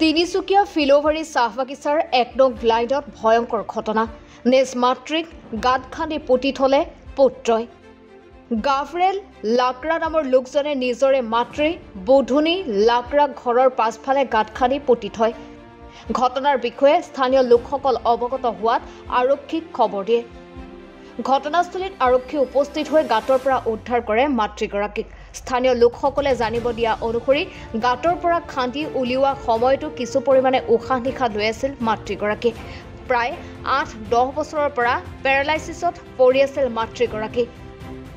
তিনিচুকীয়া ফিলোভাৰী চাহবাগিচাৰ ১ নং ব্লাইণ্ডত ভয়ংকৰ ঘটনা। নিজ মাতৃক গাঁত খান্দি পুতি থলে পুত্ৰই। গাভৰেল লাকৰা নামৰ লোকজনে নিজৰে মাতৃ বুধুনী লাকৰাক ঘৰৰ পাছফালে গাঁত খান্দি পুতি থয়। ঘটনাৰ বিষয়ে স্থানীয় লোকসকল অৱগত হোৱাত আৰক্ষীক খবৰ দিয়ে। ঘটনাস্থলীত আৰক্ষী উপস্থিত হৈ গাঁতৰ পৰা উদ্ধাৰ কৰে মাতৃগৰাকীক। স্থানীয় লোকসকলে জানিব দিয়া অনুসৰি গাঁতৰ পৰা খান্দি উলিওৱা সময়তো কিছু পৰিমাণে উশাহ নিশাহ লৈ আছিল মাতৃগৰাকী। প্ৰায় ৮-১০ বছৰৰ পৰা পেৰালাইচিছত পৰি আছিল মাতৃগৰাকী।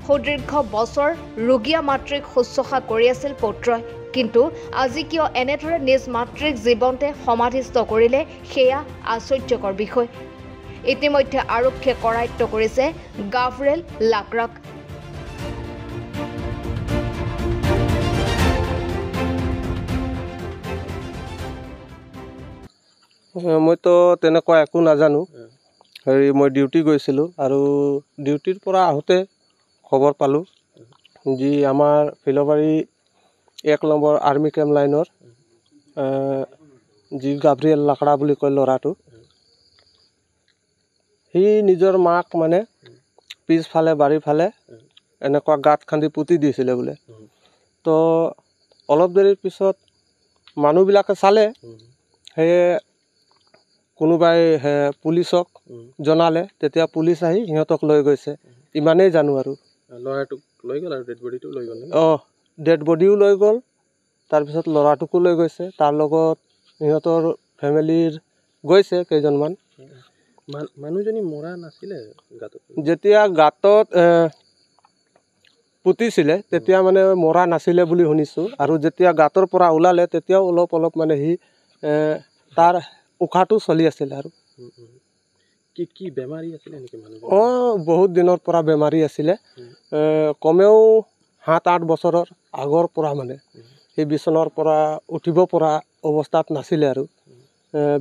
সুদীৰ্ঘ বছৰ ৰোগীয়া মাতৃক শুশ্ৰূষা কৰি আছিল পুত্ৰই। কিন্তু আজি কিয় এনেদৰে নিজ মাতৃক জীৱন্তে সমাধিস্থ কৰিলে সেয়া আশ্চৰ্যকৰ বিষয়। ইতিমধ্যে আৰক্ষীয়ে কৰায়ত্ব কৰিছে গাভৰেল লাকৰাক। মইতো তেনেকুৱা একো নাজানো। মই ডিউটি গৈছিলোঁ আৰু ডিউটিৰ পৰা আহোঁতে খবৰ পালোঁ যি আমাৰ ফিলোবাৰী ১ নম্বৰ আৰ্মি কেম্প লাইনৰ যি গাভৰিয়েল লাকৰা বুলি কয় ল'ৰাটো, সি নিজৰ মাক মানে পিছফালে বাৰীৰ ফালে এনেকুৱা গাঁত খান্দি পুতি দিছিলে বোলে। তো অলপ দেৰিৰ পিছত মানুহবিলাকে চালে, সেয়ে কোনোবাই পুলিচক জনালে। তেতিয়া পুলিচ আহি সিহঁতক লৈ গৈছে, ইমানেই জানো আৰু। ল'ৰাটোক লৈ গ'ল আৰু ডেড বডিটো লৈ গ'ল। ডেড বডিও লৈ গ'ল, তাৰপিছত ল'ৰাটোকো লৈ গৈছে। তাৰ লগত সিহঁতৰ ফেমিলিৰ গৈছে কেইজনমান। মানুহজনী মৰা নাছিলে গাঁতত? যেতিয়া গাঁতত পুতিছিলে তেতিয়া মানে মৰা নাছিলে বুলি শুনিছোঁ। আৰু যেতিয়া গাঁতৰ পৰা ওলালে তেতিয়াও অলপ মানে সি তাৰ উশাহটো চলি আছিলে আৰু। কি বেমাৰী আছিলে নেকি মানুহ? বহুত দিনৰ পৰা বেমাৰী আছিলে। কমেও ৭-৮ বছৰৰ আগৰ পৰা মানে সেই বিচনাৰ পৰা উঠিব পৰা অৱস্থাত নাছিলে আৰু।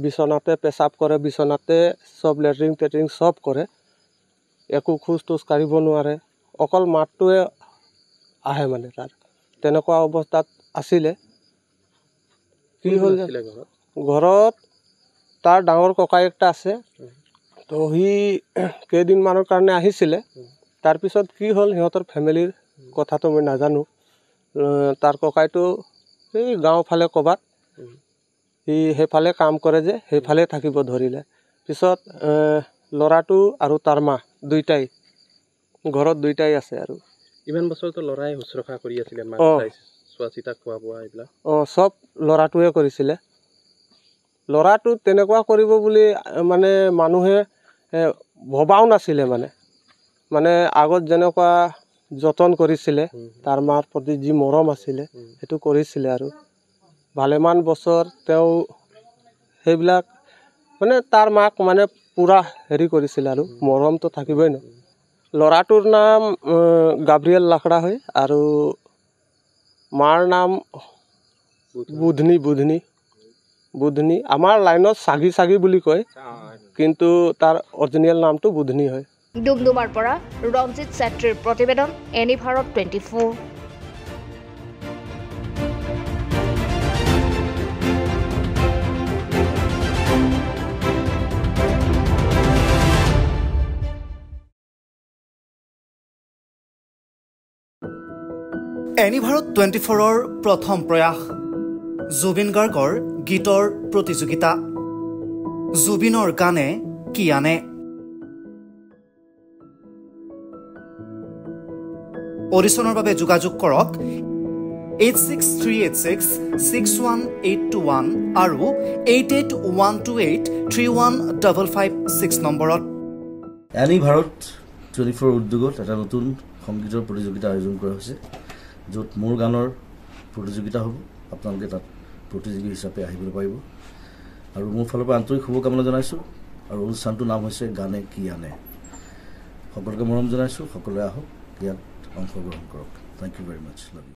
বিচনাতে পেচাব কৰে, বিচনাতে চব লেট্ৰিন টেট্ৰিন চব কৰে। একো খোজ তোজ কাঢ়িব নোৱাৰে, অকল মাতটোৱে আহে মানে তাৰ। তেনেকুৱা অৱস্থাত আছিলে। কি হ'ল ঘৰত তাৰ ডাঙৰ ককায়েকটা আছে, তো সি কেইদিনমানৰ কাৰণে আহিছিলে। তাৰপিছত কি হ'ল সিহঁতৰ ফেমিলিৰ কথাটো মই নাজানো। তাৰ ককাইটো এই গাঁও ফালে ক'ৰবাত সি সেইফালে কাম কৰে যে, সেইফালে থাকিব ধৰিলে। পিছত ল'ৰাটো আৰু তাৰ মা দুইটাই ঘৰত দুইটাই আছে আৰু। ইমান বছৰতো ল'ৰাই শুশ্ৰূষা কৰি আছিলে, চোৱা চিতা খোৱা বোৱা এইবিলাক? চব ল'ৰাটোৱে কৰিছিলে। ল'ৰাটো তেনেকুৱা কৰিব বুলি মানে মানুহে ভবাও নাছিলে মানে আগত যেনেকুৱা যতন কৰিছিলে, তাৰ মাৰ প্ৰতি যি মৰম আছিলে সেইটো কৰিছিলে আৰু। ভালেমান বছৰ তেওঁ সেইবিলাক মানে তাৰ মাক মানে পূৰা কৰিছিলে আৰু। মৰমটো থাকিবই ন। ল'ৰাটোৰ নাম গাভৰিয়েল লাকৰা হয় আৰু মাৰ নাম বুধনী। আমাৰ লাইনত চাগি বুলি কয়, কিন্তু তাৰ অৰিজিনেল নামটো বুধনী হয়। ডুমডুমাৰ পৰা ৰঞ্জিত ছেত্ৰীৰ প্ৰতিবেদন, এনি ভাৰত 24। এনি ভাৰত 24ৰ প্ৰথম প্ৰয়াস জুবিন গাৰ্গৰ গীতৰ প্ৰতিযোগিতা। জুবিনৰ গানে কি আনে? অডিশ্যনৰ বাবে যোগাযোগ কৰক 8638661821 আৰু 8812831556 নম্বৰত। এনি ভাৰত 24 উদ্যোগত এটা নতুন সংগীতৰ প্ৰতিযোগিতা আয়োজন কৰা হৈছে, য'ত মোৰ গানৰ প্ৰতিযোগিতা হ'ব। আপোনালোকে তাত প্ৰতিযোগী হিচাপে আহিবলৈ পাৰিব আৰু মোৰ ফালৰ পৰা আন্তৰিক শুভকামনা জনাইছোঁ। আৰু অনুষ্ঠানটোৰ নাম হৈছে গানে কি আনে। সকলোকে মৰম জনাইছোঁ, সকলোৱে আহক, ইয়াত অংশগ্ৰহণ কৰক। Thank you very much. Love U.